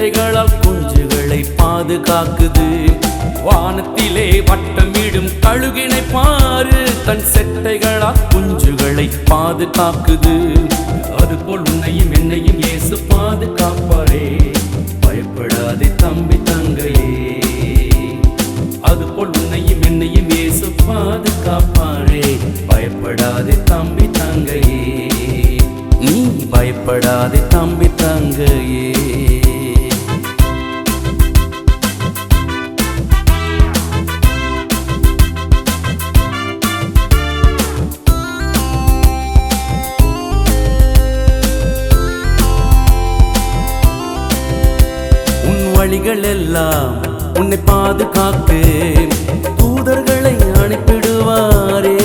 செட்டைகளால் குஞ்சுகளை பாதுகாக்குது. வானத்திலே வட்டமிடும் கழுகினை பாரு, தன் செட்டைகளால் குஞ்சுகளை பாதுகாக்குது. அதுபோல் உன்னையும் என்னையும் இயேசு பாதுகாப்பாரே, பயப்படாதே தம்பி தங்கையே. அதுபோல் உன்னையும் என்னையும் இயேசு பாதுகாப்பாரே, பயப்படாதே தம்பி தங்கையே. நீ பயப்படாதே தம்பி தங்கையே. உன் வழிகள் எல்லாம் உன்னை பாதுகாக்கு, தூதர்களை அனுப்பிடுவாரே.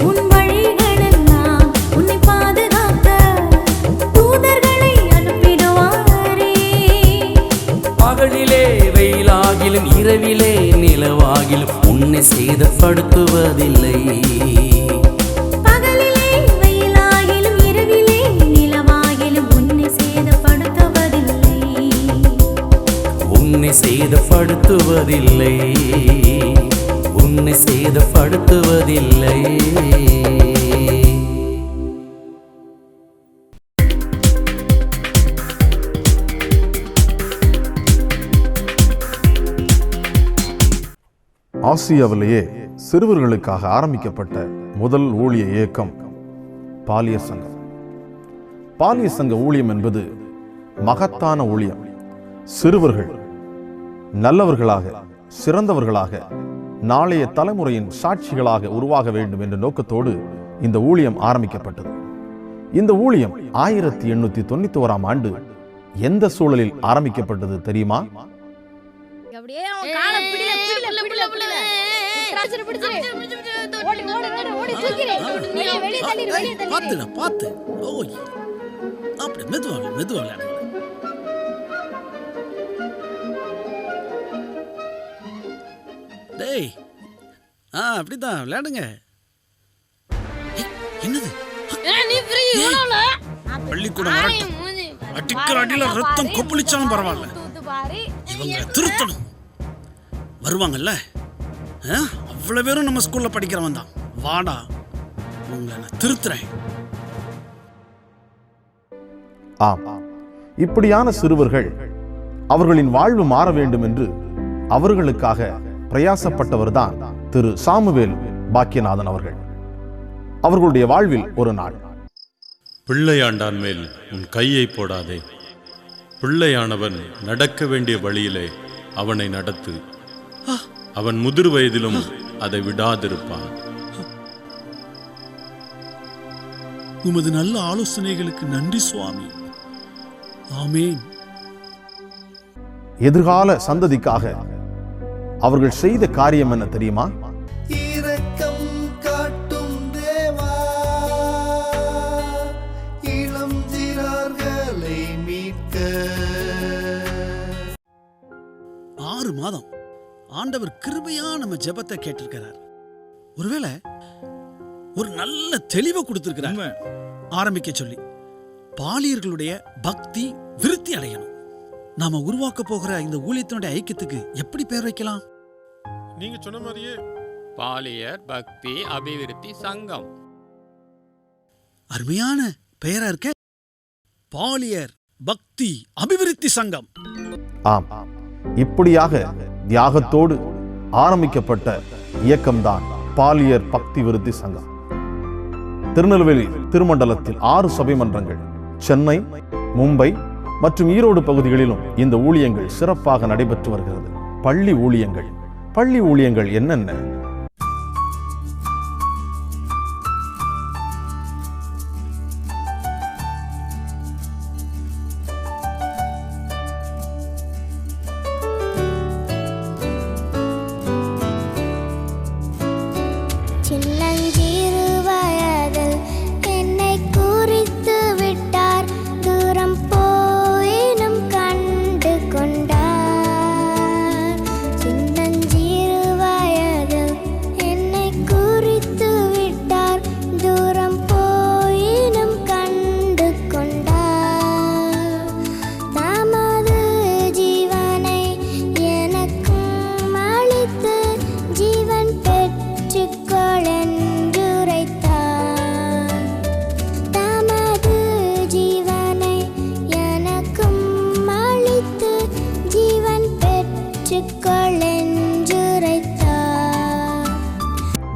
உன் வழிகள் எல்லாம் உன்னை பாதுகாக்க தூதர்களை அனுப்பிடுவாரே. பகலிலே வெயிலாகிலும் இரவிலே நிலவாகிலும் உன்னை சேதப்படுத்துவதில்லை. பகலிலே வெயிலாகிலும் இரவிலே நிலவாகிலும் உன்னை சேதப்படுத்துவதில்லை. உன்னை சேதப்படுத்துவதில்லை, உன்னை சேதப்படுத்துவதில்லை. ஆசியாவிலேயே சிறுவர்களுக்காக ஆரம்பிக்கப்பட்ட முதல் ஊழிய இயக்கம் பாலியர் சங்கம். பாலியர் சங்க ஊழியம் என்பது மகத்தான ஊழியம். சிறுவர்கள் நல்லவர்களாக, சிறந்தவர்களாக, நாளைய தலைமுறையின் சாட்சிகளாக உருவாக வேண்டும் என்ற நோக்கத்தோடு இந்த ஊழியம் ஆரம்பிக்கப்பட்டது. இந்த ஊழியம் 1891ஆம் ஆண்டு எந்த சூழலில் ஆரம்பிக்கப்பட்டது தெரியுமா? அப்படிதான் விளையாடுங்க. என்னது பள்ளிக்கூடம் அடிக்கிற அடியில ரத்தம் கொப்பளிச்சாலும் பரவாயில்ல, இவங்க திருத்தணும். வருவாங்கல்ல, அவ்வளவு பேரும் நம்ம ஸ்கூல்ல படிக்கிறவன் தான். வாடா, உங்களை நான் திருத்துறேன். ஆம், இப்படியான சிறுவர்கள் அவர்களின் வாழ்வு மாற வேண்டும் என்று அவர்களுக்காக பிரயாசப்பட்டவர்தான் திரு சாமுவேல் பாக்கியநாதன் அவர்கள். அவர்களுடைய வாழ்வில் ஒரு நாள், பிள்ளையாண்டான் மேல் உன் கையை போடாதே, பிள்ளையானவன் நடக்க வேண்டிய வழியிலே அவனை நடத்து, அவன் முதிர் வயதிலும் அதை விடாதிருப்பான். உமது நல்ல ஆலோசனைகளுக்கு நன்றி சுவாமி. ஆமேன். எதிர்கால சந்ததிக்காக அவர்கள் செய்த காரியம் என்ன தெரியுமா? இரக்கம் காட்டும் தேவா, இளம் சிறார்களை மீட்க. 6 மாதம் ஆண்டவர் கிருபையா நம்ம ஜெபத்தை கேட்டிருக்கிறார். ஒருவேளை ஒரு நல்ல தெளிவை கொடுத்திருக்கிறார் ஆரம்பிக்க சொல்லி. பாலியர்களுடைய பக்தி விருத்தி அடையணும். நாம உருவாக்க போகிற இந்த ஊழியத்தினுடைய ஐக்கியத்துக்கு எப்படி பேர் வைக்கலாம்? நீங்க சொன்ன மாதிரியே பாலியர் பக்தி அபிவிருத்தி சங்கம். அருமையான பெயரா இருக்க, பாலியர் பக்தி அபிவிருத்தி சங்கம். ஆம், இப்படியாக தியாகத்தோடு ஆரம்பிக்கப்பட்ட இயக்கம்தான் பாலியர் பக்தி விருத்தி சங்கம். திருநெல்வேலி திருமண்டலத்தில் 6 சபை மன்றங்கள், சென்னை, மும்பை மற்றும் ஈரோடு பகுதிகளிலும் இந்த ஊழியங்கள் சிறப்பாக நடைபெற்று வருகிறது. பள்ளி ஊழியங்கள் என்னென்ன? சின்னஞ்சிறு வயதில்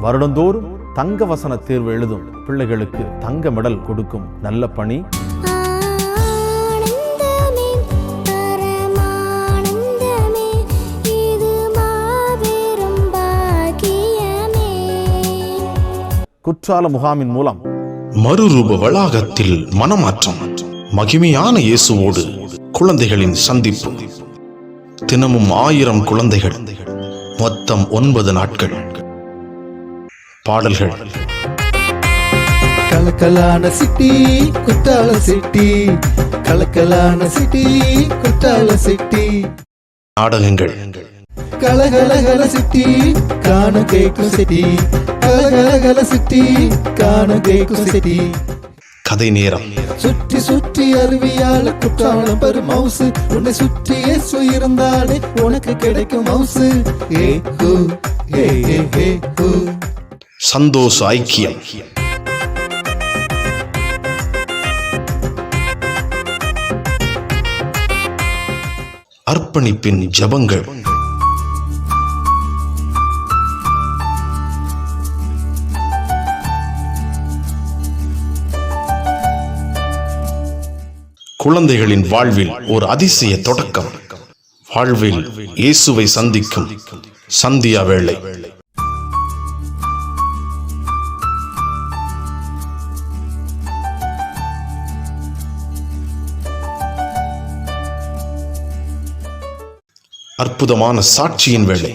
வருடந்தோறும் தங்க வசன தேர்வு எழுதும் பிள்ளைகளுக்கு தங்க மெடல் கொடுக்கும் நல்ல பணி ஆனந்தமே பரமானந்தமே இது மாபெரும் பாக்கியமே. குற்றால முகாமின் மூலம் மறுரூப வளாகத்தில் மனமாற்றம், மகிமையான இயேசுவோடு குழந்தைகளின் சந்திப்பு. தினமும் 1000 குழந்தைகள், மொத்தம் 9 நாட்கள். பாடல்கள். கலக்கலான சிட்டி குற்றால சிட்டி, கலக்கலான சிட்டி குற்றால சிட்டி. நாடகங்கள். கலகலகல சிட்டி காண கேக்கும் சிட்டி, கலகலகல சிட்டி காண கேக்கும் சிட்டி. கதை நேரம். சுற்றி சுற்றி அருவியால குற்றாலம் பெரும் மவுசு, உன்னை சுற்றியே இருந்தாலே உனக்கு கிடைக்கும் மவுசு. ஏ ஹூ ஏ ஏ ஏ ஹூ. சந்தோஷ ஐக்கியம். அர்ப்பணிப்பின் ஜபங்கள். குழந்தைகளின் வாழ்வில் ஒரு அதிசய தொடக்கம். வாழ்வில் இயேசுவை சந்திக்கும் சந்தியா வேளை. அற்புதமான சாட்சியின் வேளை.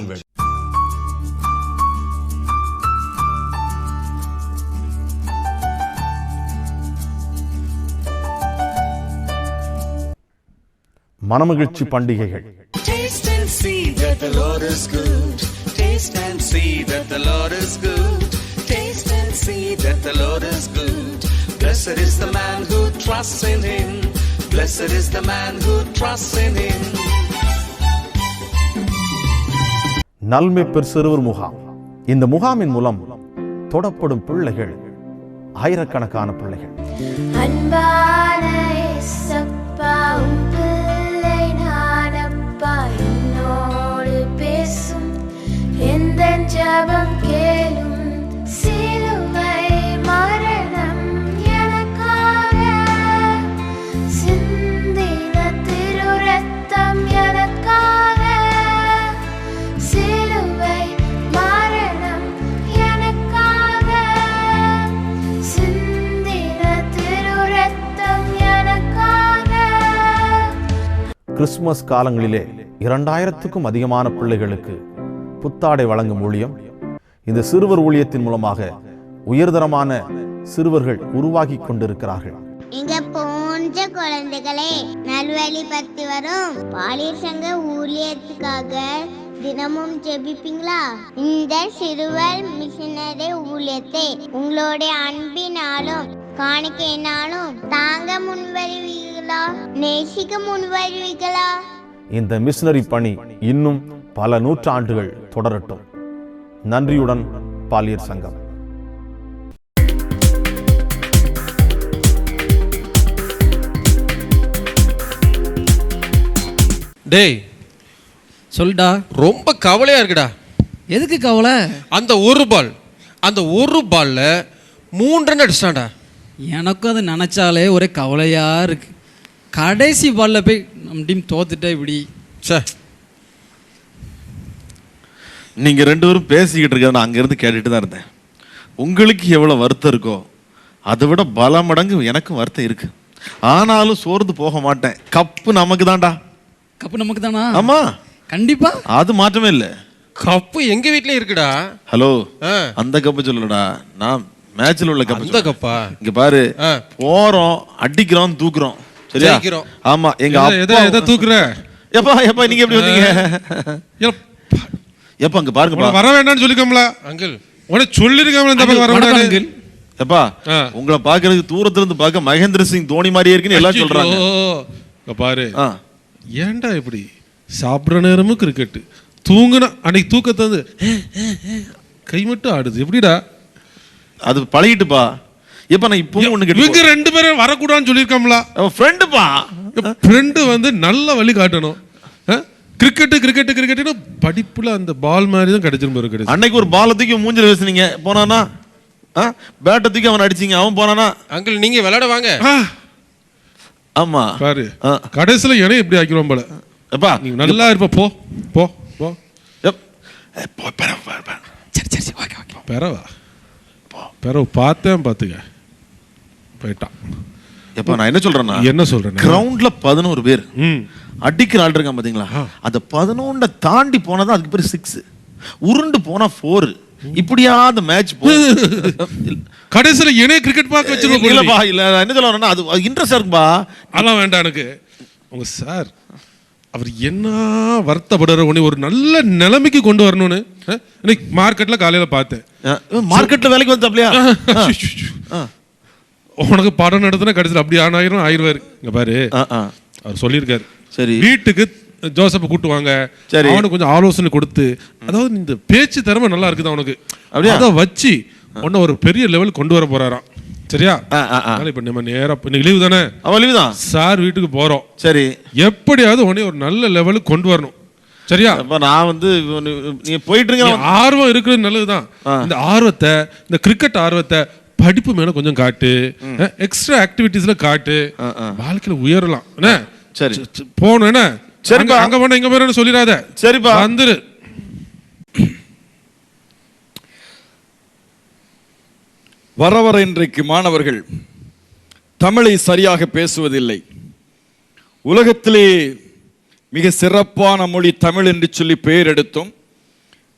மனமகிழ்ச்சி பண்டிகைகள். Taste and see that the Lord is good. Taste and see that the Lord is good. Taste and see that the Lord is good. Blessed is the man who trusts in him. Blessed is the man who trusts in him. நல்மேப்பர் சிறுவர் முகாம். இந்த முகாமின் மூலம் தொடப்படும் பிள்ளைகள் ஆயிரக்கணக்கான பிள்ளைகள். அன்பான இயேசப்பா உம் பிள்ளை நானப்பா, என்னோடு பேசும் எந்தன் ஜெபம் கேளும். சிலுவை மரணம் எனக்காக சிந்தின திரு ரத்தம் எனக்காக. சிலுவை மரணம் எனக்காக சிந்தின திரு ரத்தம் எனக்காக. கிறிஸ்துமஸ் காலங்களிலே 2000க்கும் அதிகமான பிள்ளைகளுக்கு புத்தாடை வழங்கும் ஊழியம். இந்த சிறுவர் ஊழியத்தின் மூலமாக உயர்தரமான சிறுவர்கள் உருவாகி கொண்டிருக்கிறார்கள். இங்க போன்ற குழந்தைகளை நல்வழிப்படுத்தி வரும் பாலியர் சங்க ஊழியத்துக்காக தினமும் ஜெபிப்பீங்களா? இந்த சிறுவர் மிஷனரி ஊழியத்தை உங்களுடைய அன்பினாலும் காணிக்கையினாலும் தாங்க முன்வருவீர்களா? நேசிக்க முன்வருவீர்களா? இந்த மிஷனரி பணி இன்னும் பல நூற்றாண்டுகள் தொடரட்டும். நன்றியுடன் பாலியர் சங்கம். டேய் சொல்டா. ரொம்ப கவலையா இருக்குடா. எதுக்கு கவலை? அந்த ஒரு பால்ல 3 ரன் அடிச்சிட்டான்டா. எனக்கும் அதை நினச்சாலே ஒரே கவலையா இருக்கு. கடைசி பால்ல போய் நம்ம டீம் தோத்துட்டா இப்படி. நீங்க 2 பேரும் பேசிக்கிட்டு இருக்க நான் அங்கிருந்து கேட்டுட்டு தான் இருந்தேன். உங்களுக்கு எவ்வளவு வருத்தம் இருக்கோ அதை விட பல மடங்கு எனக்கும் வருத்தம் இருக்கு. ஆனாலும் சோர்ந்து போக மாட்டேன். கப்பு நமக்கு தான்டா. கப்பு நமக்கு தானா? ஆமா கண்டிப்பா, அது மாற்றமே இல்லை. கப்பு எங்க வீட்லயே இருக்குடா. ஹலோ, அந்த கப்பு சொல்லலடா, நான் மேட்ச்ல உள்ள கப்பு. அந்த கப்பா? இங்க பாரு, போறோம், அடிக்கிறோம், தூக்குறோம். சரியா? ஆமா. எங்க அப்பா எதை தூக்குற? எப்பா நீங்க எப்படி வந்தீங்க? எப்பா அங்க பாருங்கப்பா. வர வேண்டாம்னு சொல்லிக்கோம்ல அங்கிள். உடனே சொல்லிருக்காமல இந்த பக்கம் வர வேண்டாம் அங்கிள். எப்பா உங்களை பாக்குறதுக்கு தூரத்துல இருந்து பார்க்க மகேந்திர சிங் தோனி மாதிரியே இருக்குன்னு எல்லாம் சொல்றாங்க. பாரு, ஏன்டா இப்படி சாப்பிட்ற நேரமும் கிரிக்கெட், தூங்குன அன்னைக்கு தூக்கத்தை வந்து கை மட்டும் ஆடுது எப்படிடா? அது பழகிட்டுப்பா. எப்ப நான் இப்போ ஒண்ணு கேட்டு, இவங்க 2 பேரும் வரக்கூடாதுன்னு சொல்லியிருக்கோம்ல. ஃப்ரெண்டுப்பா. ஃப்ரெண்டு வந்து நல்ல வழி காட்டணும். கிரிக்கெட் படிப்புல அந்த பால் மாதிரி தான் கிடைச்சிரும் பாரு. அன்னைக்கு ஒரு பாலை தூக்கி மூஞ்சில வீசுனீங்க, போனானா? பேட்டை தூக்கி அவன் அடிச்சீங்க, அவன் போனானா? அங்கிள் நீங்க விளையாட வாங்க. ஆமா பாரு, கடைசியில என்னை இப்படி ஆக்கிடுவோம் போல. எப்பா நீ நல்லா இருப்ப, போ போ போ. பெறவா பெறவு பார்த்தேன், பார்த்துக்க போயிட்டான். எப்ப நான் என்ன சொல்றேன்னா, என்ன சொல்றேன், கிரவுண்ட்ல 11 பேர் அடிக்கிற ஆள் இருக்கான் பாத்தீங்களா, அந்த 11 தாண்டி போனதான் அதுக்கு பேர் 6, உருண்டு போனா 4. இப்படியாவது மேட்ச் கடைசியில என்னைய கிரிக்கெட் பார்க்க வச்சிருக்கோம். இல்லப்பா, இல்ல என்ன சொல்ல வரேன்னா, அது இன்ட்ரெஸ்டா இருக்குப்பா. அதெல்லாம் வேண்டாம் எனக்கு. உங்க சார் அவர் என்ன வருத்தப்படுற ஒரு நல்ல நிலைமைக்கு கொண்டு வரணும்னு இன்னைக்கு மார்க்கெட்ல காலையில பார்த்தேன். மார்க்கெட்ல வேலைக்கு வந்தாப்லையா? உனக்கு படம் நடத்தினா கடைசியில் அப்படி ஆயிரம் இங்க பாரு, அவர் சொல்லியிருக்காரு. சரி, வீட்டுக்கு ஜோசப்ப கூட்டுவாங்க, அவனுக்கு கொஞ்சம் ஆலோசனை கொடுத்து, அதாவது இந்த பேச்சு திறமை நல்லா இருக்குது அவனுக்கு, அதை வச்சு உன்ன ஒரு பெரிய லெவல் கொண்டு வர போறாராம். சரியா? இப்ப நம்ம நேரா இன்னைக்கு லீவு தானே, அவன் லீவு தான் சார் வீட்டுக்கு போறோம். சரி, எப்படியாவது உடனே ஒரு நல்ல லெவலுக்கு கொண்டு வரணும். சரியா? நான் வந்து நீங்க போயிட்டு ஆர்வம் இருக்கிறது நல்லதுதான். இந்த ஆர்வத்தை, இந்த கிரிக்கெட் ஆர்வத்தை படிப்பு மேல கொஞ்சம் காட்டு, எக்ஸ்ட்ரா ஆக்டிவிட்டிஸ்ல காட்டு, வாழ்க்கையில உயரலாம். சரி, போகணும். என்ன சரிப்பா, அங்க போன இங்க போறேன்னு சொல்லிடாத. சரிப்பா, வந்துரு. வர இன்றைக்கு மாணவர்கள் தமிழை சரியாக பேசுவதில்லை. உலகத்திலே மிக சிறப்பான மொழி தமிழ் என்று சொல்லி பெயர் எடுத்தும்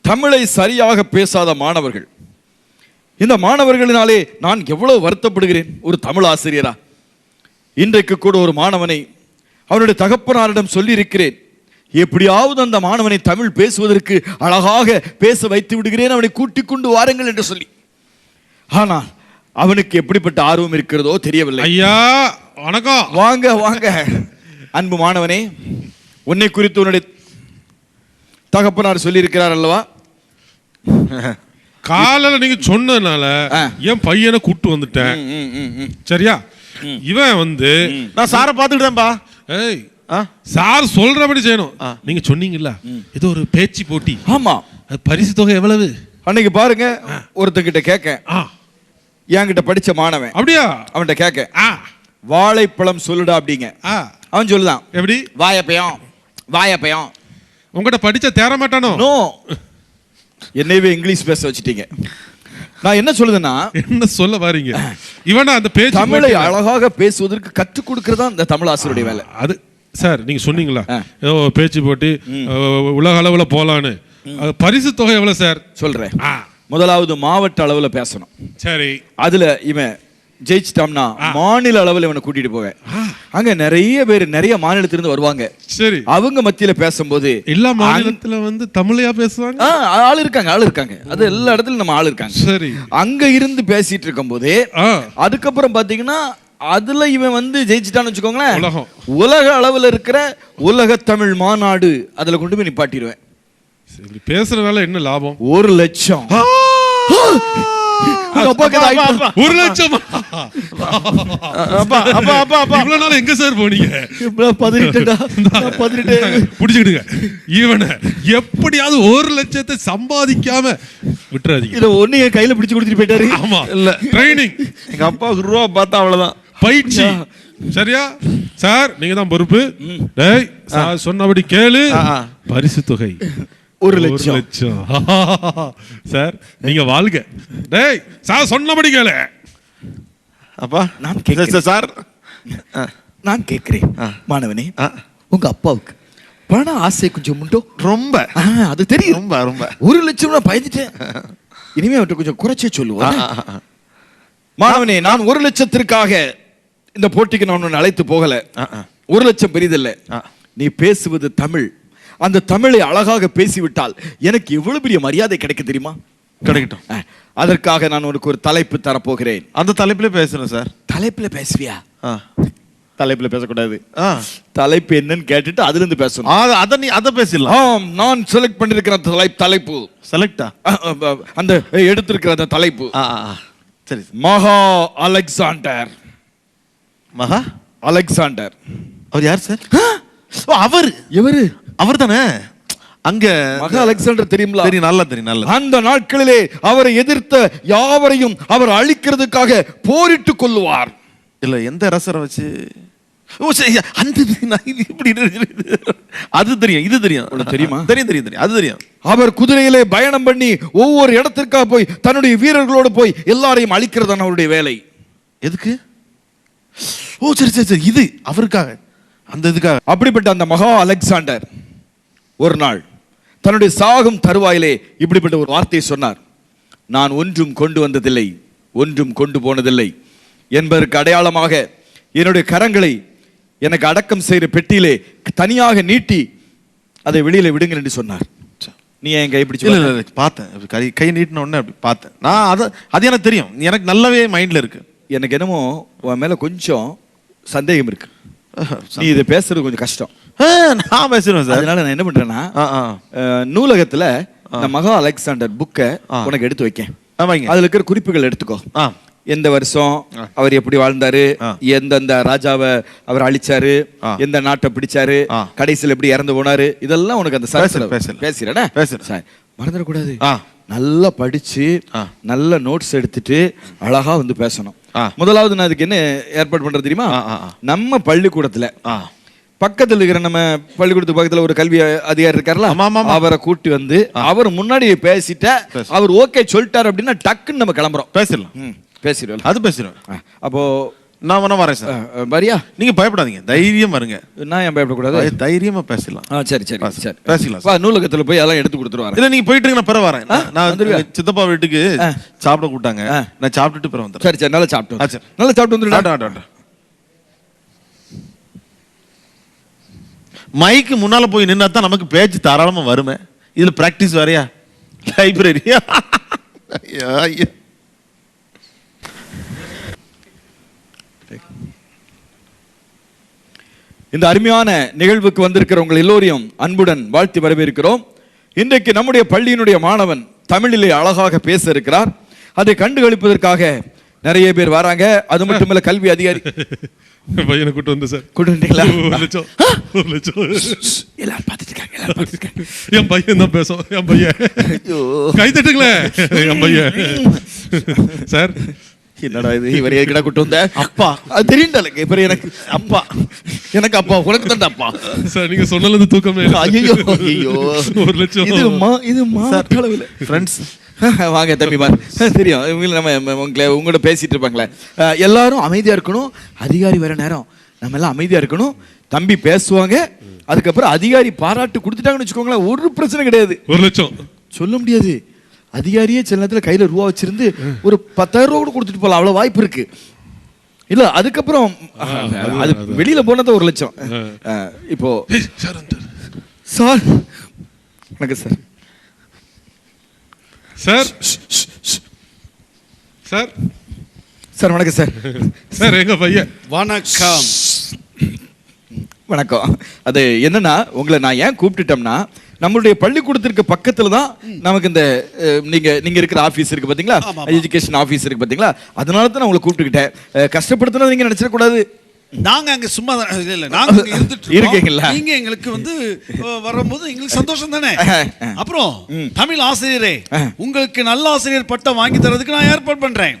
தமிழை சரியாக பேசாத மாணவர்கள். இந்த மாணவர்களினாலே நான் எவ்வளவு வருத்தப்படுகிறேன் ஒரு தமிழ் ஆசிரியரா. இன்றைக்கு கூட ஒரு மாணவனை அவனுடைய தகப்பனாரிடம் சொல்லி இருக்கிறேன், எப்படியாவது அந்த மாணவனை தமிழ் பேசுவதற்கு அழகாக பேச வைத்து விடுகிறேன், அவனை கூட்டிக் கொண்டு வாருங்கள் என்று சொல்லி. ஆனால் அவனுக்கு எப்படிப்பட்ட ஆர்வம் இருக்கிறதோ தெரியவில்லை. ஐயா வணக்கம். வாங்க வாங்க அன்பு மாணவனே, உன்னை குறித்து உன்னுடைய தகப்பனார் சொல்லி இருக்கிறார் அல்லவா? காலையில நீங்க சொன்னதுனால என் பையனை கூட்டு வந்துட்டேன். சரியா? இவன் வந்து நான் சாரை பாத்துக்கிட்டேன்பா. ஏய், சார் சொல்றபடி செய்யணும். நீங்க சொன்னீங்கல்ல ஏதோ ஒரு பேச்சு போட்டி. ஆமா, பரிசு தொகை எவ்வளவு? அன்னைக்கு பாருங்க, ஒருத்தங்கிட்ட கேட்க, என்கிட்ட படிச்ச மாணவன். அப்படியா? அவன்கிட்ட கேட்க, வாழைப்பழம் சொல்லுடா அப்படிங்க. அவன் சொல்லுதான், எப்படி? வாயப்பயம் வாயப்பயம். உங்ககிட்ட படிச்ச தேர மாட்டானோ? நோ, என்னையவே இங்கிலீஷ் பேச வச்சுட்டீங்க. நான் என்ன சொல்லுதுன்னா, என்ன சொல்ல வாரீங்க? இவனா அந்த பேச்சு தமிழை அழகாக பேசுவதற்கு கற்றுக் கொடுக்கறதா இந்த தமிழ் ஆசிரியருடைய வேலை. அது சார் நீங்க சொன்னீங்களா ஏதோ பேச்சு போட்டி உலக அளவுல போலான்னு, பரிசு தொகை எவ்வளவு சார்? சொல்றேன். முதலாவது மாவட்ட அளவுல பேசணும். சரி, அதுல இவன் ஜெயிச்சிட்டாம்னா மாநில அளவில் இவனை கூட்டிட்டு போவேன். அங்க நிறைய பேர் நிறைய மாநிலத்திலிருந்து வருவாங்க. சரி, அவங்க மத்தியில பேசும்போது எல்லா மாநிலத்துல வந்து தமிழையா பேசுவாங்க? ஆள் இருக்காங்க. அது எல்லா இடத்துலயும் நம்ம ஆள் இருக்காங்க. சரி, அங்க இருந்து பேசிட்டு இருக்கும் போது அதுக்கப்புறம் பாத்தீங்கன்னா அதுல இவன் வந்து ஜெயிச்சிட்டான்னு வச்சுக்கோங்களேன், உலக அளவுல இருக்கிற உலக தமிழ் மாநாடு அதுல கொண்டு போய் நிப்பாட்டிடுவேன். பேசுறதுனால என்ன லாபம்? 1 லட்சம். 1 லட்சம்? இவ்வளவு நாள் எங்க சார் போனீங்க? புடிச்சுக்கிடுங்க இவனை, எப்படியாவது 1 லட்சத்தை சம்பாதிக்காம விட்டுறாதீங்க. இத ஒண்ணு என் கையில பிடிச்சு கொடுத்துட்டு போயிட்டாரு. ஆமா, இல்ல ட்ரைனிங். எங்க அப்பாவுக்கு ரூபா பார்த்தா அவ்வளவுதான் பயிற்சி. சரியா சார்? நீங்க தான் பொறுப்பு. டேய், சார் சொன்னபடி கேளு. பரிசு தொகை 1 லட்சம். சார் நீங்க வாழ்க. டேய், சார் சொன்னபடி கேளு. அப்பா நான் கேட்கிறேன் சார், நான் கேட்கிறேன் மாணவனே, உங்க அப்பாவுக்கு பண ஆசை கொஞ்சம் உண்டோ? ரொம்ப. அது தெரியும். ரொம்ப ரொம்ப. 1 லட்சம் நான் பயந்துட்டேன். இனிமே அவர்கிட்ட கொஞ்சம் குறைச்சே சொல்லுவேன். மாணவனே, நான் 1 லட்சத்திற்காக இந்த போட்டிக்கு நான் உன்னை அழைத்து போகல. 1 லட்சம் பெரிதில்லை. நீ பேசுவது தமிழ். அந்த தமிழை அழகாக பேசிவிட்டால் எனக்கு எவ்வளவு பெரிய மரியாதை கிடைக்க தெரியுமா? கிடைக்கட்டும். அதற்காக நான் உனக்கு ஒரு தலைப்பு தரப்போகிறேன். அந்த தலைப்புல பேசுறேன் சார். தலைப்புல பேசுவியா? தலைப்புல பேசக்கூடாது. தலைப்பு என்னன்னு கேட்டுட்டு அதுல இருந்து பேசணும். அத பேசலாம். நான் செலக்ட் பண்ணிருக்கிற தலைப்பு. செலக்டா? அந்த எடுத்திருக்கிற அந்த தலைப்பு. சரி. மகா அலெக்சாண்டர். மகா அலெக்சாண்டர். அவர் யார் சார்? அவர் தானே அங்க மகா அலெக்சாண்டர் தெரியுங்களா? தெரியும், நல்லா தெரியும், நல்லா. அந்த நாட்களிலே அவரை எதிர்த்த யாவரையும் அவர் அழிக்கிறதுக்காக போரிட்டு கொள்ளுவார். இல்ல எந்த அரசரை வச்சு? அந்த இப்படி அது தெரியும், இது தெரியும், தெரியுமா? தெரியும் தெரியும் தெரியும், அது தெரியும். அவர் குதிரையிலே பயணம் பண்ணி ஒவ்வொரு இடத்திற்காக போய் தன்னுடைய வீரர்களோடு போய் எல்லாரையும் அழிக்கிறதான அவருடைய வேலை. எதுக்கு? ஓ சரி சரி சரி, இது அவருக்காக, அந்த இதுக்காக. அப்படிப்பட்ட அந்த மகா அலெக்சாண்டர் ஒரு நாள் தன்னுடைய சாகும் தருவாயிலே இப்படிப்பட்ட ஒரு வார்த்தையை சொன்னார். நான் ஒன்றும் கொண்டு வந்ததில்லை, ஒன்றும் கொண்டு போனதில்லை என்பதற்கு அடையாளமாக என்னுடைய கரங்களை எனக்கு அடக்கம் செய்கிற பெட்டியிலே தனியாக நீட்டி அதை வெளியில விடுங்கள் என்று சொன்னார். நீ என் கை பிடிச்சு பார்த்தேன், கை நீட்டின உடனே அப்படி பார்த்தேன். நான் அது எனக்கு தெரியும், எனக்கு நல்லாவே மைண்ட்ல இருக்கு. எனக்கு என்னமோ உன் மேல கொஞ்சம் சந்தேகம் இருக்கு. நீ இதை பேசுறது கொஞ்சம் கஷ்டம். நான் பேசுறேன் சார். அதனால நான் என்ன பண்றேன்னா, நூலகத்துல இந்த மகா அலெக்சாண்டர் புக்கை உனக்கு எடுத்து வைக்கேன். அதுல இருக்கிற குறிப்புகள் எடுத்துக்கோ. எந்த வருஷம் அவர் எப்படி வாழ்ந்தாரு, எந்தெந்த ராஜாவை அவர் அழிச்சாரு, எந்த நாட்டை பிடிச்சாரு, கடைசியில் எப்படி இறந்து போனாரு, இதெல்லாம் உனக்கு அந்த பேசுறேன். மறந்துடக்கூடாது. நல்லா படிச்சு நல்ல நோட்ஸ் எடுத்துட்டு அழகா வந்து பேசணும். முதலாவது நான் அதுக்கு என்ன ஏற்பாடு பண்றது தெரியுமா? நம்ம பள்ளிக்கூடத்துல பக்கத்துல இருக்கிற நம்ம பள்ளிக்கூடத்துக்கு பக்கத்துல ஒரு கல்வி அதிகாரி இருக்காருல்ல, அவரை கூட்டி வந்து அவர் முன்னாடி பேசிட்ட அவர் ஓகே சொல்லிட்டாரு அப்படின்னா டக்குன்னு நம்ம கிளம்புறோம். பேசிடுவோம், அது பேசிடுவேன். அப்போ நான் வேணா வரேன் சார். வரியா? நீங்க பயப்படாதீங்க, தைரியம் வருங்க. நான் ஏன் பயப்படக்கூடாது? தைரியமா பேசலாம். சரி சரி சரி பேசலாம். நூலகத்துல போய் எல்லாம் எடுத்து கொடுத்துருவாங்க. இல்ல நீங்க போயிட்டு நான் பிற வரேன். நான் சித்தப்பா வீட்டுக்கு சாப்பிட கூட்டாங்க, நான் சாப்பிட்டுட்டு பிற வந்துடுறேன். சரி சரி, நல்லா சாப்பிட்டு நல்லா சாப்பிட்டு வந்துடுறேன். மைக்கு முன்னால போய் நின்னா தான் நமக்கு பேச்சு தாராளமா வருமே. இதுல பிராக்டிஸ் வரையா? லைப்ரரி. இந்த அருமையான நிகழ்வுக்கு வந்திருக்கிற உங்கள் எல்லோரையும் அன்புடன் வாழ்த்தி வரவேற்கிறோம். இன்றைக்கு நம்முடைய பள்ளியினுடைய மாணவன் தமிழிலே அழகாக பேச இருக்கிறார். அதை கண்டுகளிப்பதற்காக நிறைய பேர் வராங்க. அது மட்டுமல்ல, கல்வி அதிகாரி பையனை கூட்டு வந்து சார். கூட்டு வந்துட்டீங்களா? எல்லாரும் பார்த்துட்டு இருக்காங்க. என் பையன் தான் பேசும். என் பையன் கை தட்டுங்களேன். என் பையன் சார். என்னடா இது, இவர் எதுக்கடா கூட்டு வந்த? அப்பா அது தெரியுண்டாளுங்க. இப்ப எனக்கு அப்பா, எனக்கு அப்பா, உனக்கு தான் அப்பா சார். நீங்க சொன்னது தூக்கமே. ஐயோ ஐயோ, 1 லட்சம். இது மாட்டளவுல ஃப்ரெண்ட்ஸ் வாங்க தம்பி பாரு. தெரியும் இவங்க நம்ம உங்களோட பேசிட்டு இருப்பாங்களே. எல்லாரும் அமைதியா இருக்கணும். அதிகாரி வர நேரம் நம்ம எல்லாம் அமைதியா இருக்கணும். தம்பி பேசுவாங்க, அதுக்கப்புறம் அதிகாரி பாராட்டு கொடுத்துட்டாங்கன்னு வச்சுக்கோங்களேன், ஒரு பிரச்சனை கிடையாது. 1 லட்சம் சொல்ல முடியாது. அதிகாரியே சில நேரத்தில் கையில ரூபா வச்சிருந்து ஒரு 10,000 ரூபா கூட கொடுத்துட்டு போகலாம், அவ்வளவு வாய்ப்பு இருக்கு. இல்ல அதுக்கப்புறம் அது வெளியில போனது 1 லட்சம். இப்போ சார் வணக்கம் சார். சார் சார் சார் வணக்கம் சார். சார் எங்க பையன். வணக்கம். வணக்கம். அது என்னன்னா, உங்களை நான் ஏன் கூப்பிட்டுட்டோம்னா, நம்மளுடைய பள்ளிக்கூடத்திற்கு பக்கத்துல தான் நமக்கு இந்த நீங்க இருக்கிற ஆபீஸ் இருக்கு பாத்தீங்களா, எஜுகேஷன் ஆபீஸ் இருக்கு பாத்தீங்களா, அதனால தான் நான் உங்களை கூப்பிட்டுக்கிட்டேன். கஷ்டப்படுத்தினா நீங்க நினைச்சிட கூடாது. நாங்க அங்க சும்மா இல்ல, நாங்க இருந்துட்டு இருக்கீங்களா? நீங்க எங்களுக்கு வந்து வரும்போது எங்களுக்கு சந்தோஷம் தானே. அப்புறம் தமிழ் ஆசிரியரே, உங்களுக்கு நல்ல ஆசிரியர் பட்டம் வாங்கி தரதுக்கு நான் ஏற்பாடு பண்றேன்.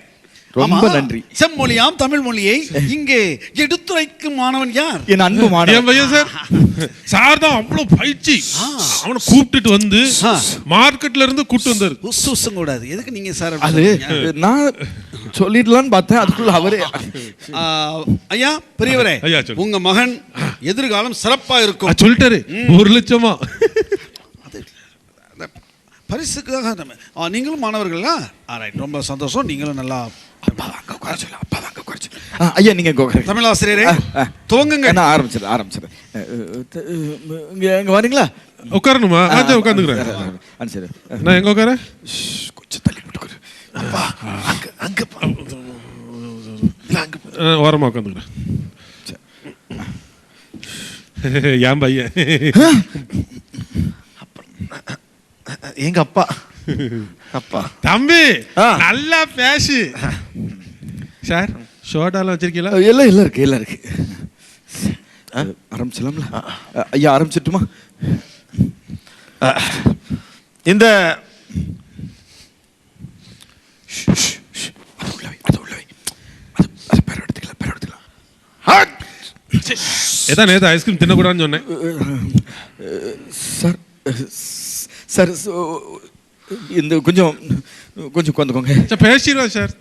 ரொம்ப நன்றி. செம்மொழியாம் தமிழ் மொழியை இங்கே எடுத்துரைக்கும் மாணவன் யார்? என் அன்பு மாணவன். என் பையன் சார். சார் தான் அவ்வளவு பயிற்சி. அவனை கூப்பிட்டுட்டு வந்து மார்க்கெட்ல இருந்து கூப்பிட்டு வந்தாரு. உசுசும் கூடாது. எதுக்கு நீங்க சார்? அது நான் சொல்லிடலான்னு பார்த்தேன், அதுக்குள்ள அவரே. ஐயா பெரியவரே, உங்க மகன் எதிர்காலம் சிறப்பா இருக்கும் சொல்லிட்டாரு. 1 லட்சமா பரிசுக்காக நீங்களும் மாணவர்களா? ரொம்ப சந்தோஷம். நீங்களும் நல்லா ஐயா நீங்க தமிழ் ஆசிரியரே துவங்குங்க. நான் ஆரம்பிச்சிடுறேன். இங்க வரீங்களா? உட்காரணுமா? உட்காந்துக்கிறேன். சரி, நான் எங்க உட்கார? கொஞ்சம் தள்ளி விட்டுக்கிறேன். ஓரமா உட்காந்துக்கிறேன். என் பையன் எங்க அப்பா. அப்பா தம்பி நல்லா பேசு சார். ஷோட்டாலாம் வச்சிருக்கீங்களா? எல்லாம் இருக்கு. ஆரம்பிச்சலாம்ல? ஐயா ஆரம்பிச்சிட்டுமா? இந்த ஏதான் நேற்று ஐஸ்கிரீம் தின்னக்கூடாதுன்னு சொன்னேன் சார். சார் இந்த கொஞ்சம் கொஞ்சம் உட்காந்துக்கோங்க. பேசிடுவேன் சார்.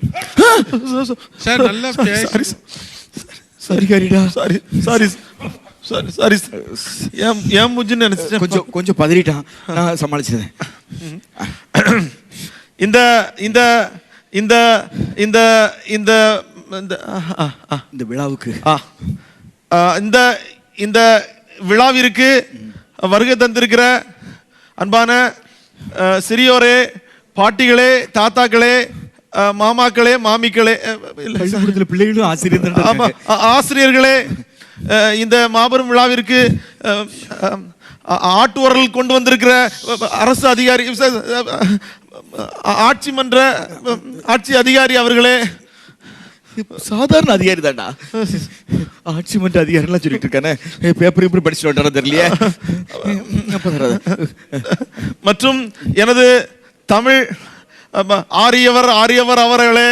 சார் நல்லா சரிகாரிடா. சாரி சாரி சாரி சாரி ஏன் முஜ்ஜுன்னு நினைச்சேன். கொஞ்சம் கொஞ்சம் பதறிட்டான், நான் சமாளிச்சிட்டேன். இந்த இந்த இந்த இந்த இந்த இந்த விழாவுக்கு இந்த இந்த விழாவிற்கு வருகை தந்திருக்கிற அன்பான சிறியோரே, பாட்டிகளே, தாத்தாக்களே, மாமாக்களே, மாமிக்களே, பிள்ளைகளும் ஆசிரியர்களே, இந்த மாபெரும் விழாவிற்கு ஆட்டுவரல் கொண்டு வந்திருக்கிற அரசு அதிகாரி, ஆட்சி அதிகாரி அவர்களே. சாதாரண அதிகாரி தான்டா, ஆட்சி மன்ற அதிகாரிலாம் சொல்லிட்டு இருக்கானே. பேப்பர் இப்படி படிச்சுட்டு வந்தாரா தெரியலையே. மற்றும் எனது தமிழ் ஆரியவர் அவர்களே,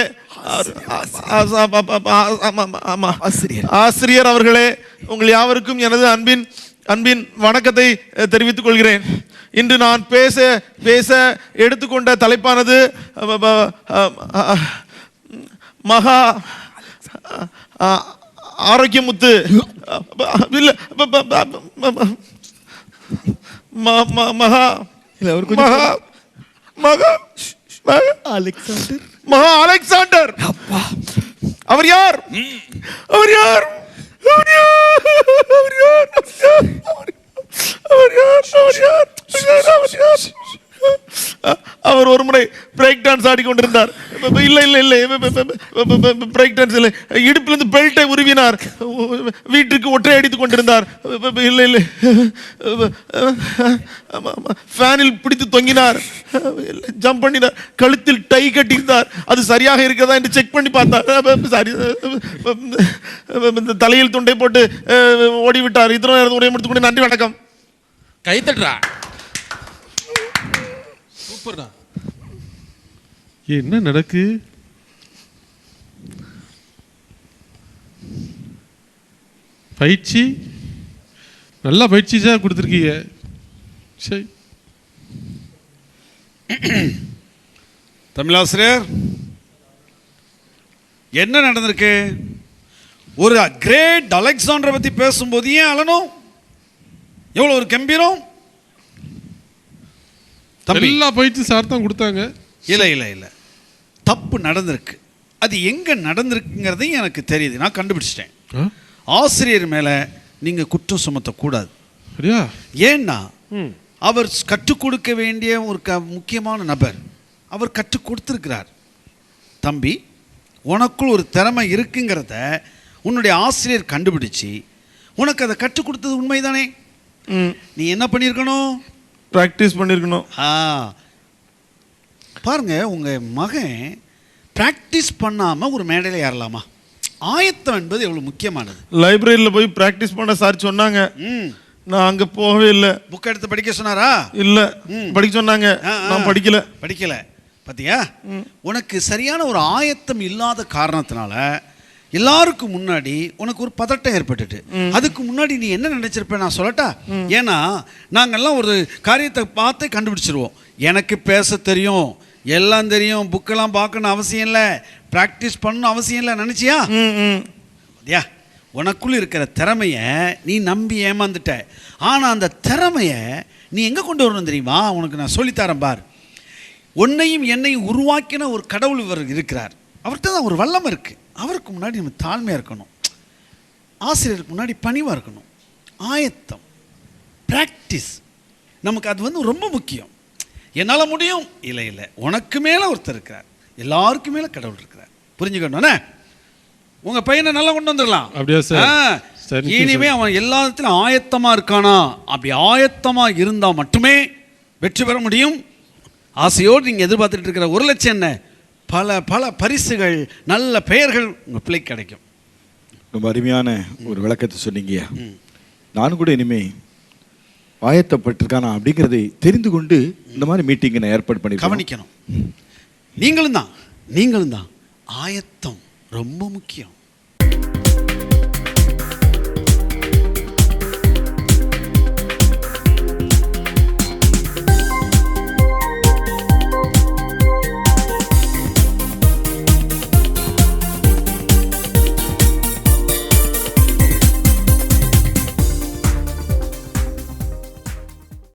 ஆசிரியர் அவர்களே, உங்கள் யாவருக்கும் எனது அன்பின் வணக்கத்தை தெரிவித்துக் கொள்கிறேன். இன்று நான் பேச எடுத்துக்கொண்ட தலைப்பானது மகா ஆரோக்கியமுத்து மகா அலெக்சாண்டர். அவர் யார்? அவர் ஒரு முறை பிரேக் டான்ஸ் ஆடிக்கொண்டிருந்தார். பிரேக் டான்ஸ் இல்லை, இடுப்பிலிருந்து பெல்ட்டை உருவினார். வீட்டுக்கு ஒற்றை அடித்துக் கொண்டிருந்தார். இல்லை ஃபேனில் பிடித்து தொங்கினார், ஜம்ப் பண்ணினார், கழுத்தில் டை கட்டியிருந்தார். அது சரியாக இருக்கிறதா என்று செக் பண்ணி பார்த்தார். சரி, தலையில் துண்டை போட்டு ஓடிவிட்டார். இத்தனை நேரம் உரையை முடித்துக் கொண்டு நன்றி வணக்கம். கைத்தட்டா. சூப்பர்டா. என்ன நடக்கு? பயிற்சி நல்லா பயிற்சி சார் கொடுத்துருக்கீங்க. சரி, தமிழாசிரியர், என்ன நடந்திருக்கு? ஒரு கிரேட் அலெக்சாண்டரை பத்தி பேசும்போது ஏன் அழணும்? எவ்வளவு ஒரு கம்பீரம்! எல்லா பயிற்சி சார் தான் கொடுத்தாங்க. இல்லை தப்பு நடந்திருக்கு. அது எங்க நடந்திருக்குங்கிறதையும் எனக்கு தெரியுது, நான் கண்டுபிடிச்சிட்டேன். ஆசிரியர் மேல நீங்க குற்றம் சுமத்தக்கூடாது. ஏன்னா அவர் கற்றுக் கொடுக்க வேண்டிய ஒரு முக்கியமான நபர். அவர் கற்றுக் கொடுத்திருக்கிறார். தம்பி, உனக்குள் ஒரு திறமை இருக்குங்கிறத உன்னுடைய ஆசிரியர் கண்டுபிடிச்சு உனக்கு அதை கற்றுக் கொடுத்தது உண்மைதானே? நீ என்ன பண்ணியிருக்கணும்? ப்ராக்டிஸ் பண்ணியிருக்கணும். பாருங்க, உங்க மகன் ப்ராக்டிஸ் பண்ணாம ஒரு மேடையில் ஏறலாமா? ஆயத்தம் என்பது எவ்வளவு முக்கியமானது. லைப்ரரியில் போய் ப்ராக்டிஸ் பண்ண சார் சொன்னாங்க. நான் அங்க போகவே இல்லை. புக் எடுத்து படிக்க சொன்னாரா? இல்ல, படிக்க சொன்னாங்க. நான் படிக்கல. பாத்தியா, உனக்கு சரியான ஒரு ஆயத்தம் இல்லாத காரணத்தினால எல்லாருக்கும் முன்னாடி உனக்கு ஒரு பதட்டம் ஏற்பட்டுட்டு. அதுக்கு முன்னாடி நீ என்ன நினைச்சிருப்ப நான் சொல்லட்டா? ஏன்னா நாங்கெல்லாம் ஒரு காரியத்தை பார்த்து கண்டுபிடிச்சிருவோம். எனக்கு பேச தெரியும், எல்லாம் தெரியும், புக்கெல்லாம் பார்க்கணும் அவசியம் இல்லை, ப்ராக்டிஸ் பண்ணணும் அவசியம் இல்லை நினைச்சியா? பாத்தியா, உனக்குள்ள இருக்கிற திறமைய நீ நம்பி ஏமாந்துட்ட. ஆனா அந்த திறமைய நீ எங்க கொண்டு வரணும் தெரியுமா? உனக்கு நான் சொல்லித்தரேன் பார். உன்னையும் என்னையும் உருவாக்கின ஒரு கடவுள் இவர் இருக்கிறார். அவர்கிட்ட தான் ஒரு வல்லமை இருக்கு. அவருக்கு முன்னாடி நம்ம தாழ்மையாக இருக்கணும், ஆசிரியருக்கு முன்னாடி பணிவாக இருக்கணும். ஆயத்தம், ப்ராக்டிஸ், நமக்கு அது ரொம்ப முக்கியம். என்னால் முடியும் இல்லை, உனக்கு மேலே ஒருத்தர் இருக்கிறார், எல்லாருக்கும் மேலே கடவுள் இருக்கிறார். புரிஞ்சுக்கணும்ண்ணே. உங்கள் பையனை நல்லா கொண்டு வந்துடலாம். அப்படியா சார்? இனிமே அவன் எல்லாத்துலையும் ஆயத்தமாக இருக்கானா? அப்படி ஆயத்தமாக இருந்தால் மட்டுமே வெற்றி பெற முடியும். ஆசையோடு நீங்கள் எதிர்பார்த்துட்டு இருக்கிற 1 லட்சம் என்ன, பல பல பரிசுகள், நல்ல பெயர்கள் உங்கள் பிள்ளைக்கு கிடைக்கும். ரொம்ப அருமையான ஒரு விளக்கத்தை சொன்னீங்க. நானும் கூட இனிமே ஆயத்தப்பட்டிருக்கானா அப்படிங்கிறதை தெரிந்து கொண்டு இந்த மாதிரி மீட்டிங்கை நான் ஏற்பாடு பண்ணி கவனிக்கணும். நீங்களும் தான் ஆயத்தம் ரொம்ப முக்கியம்.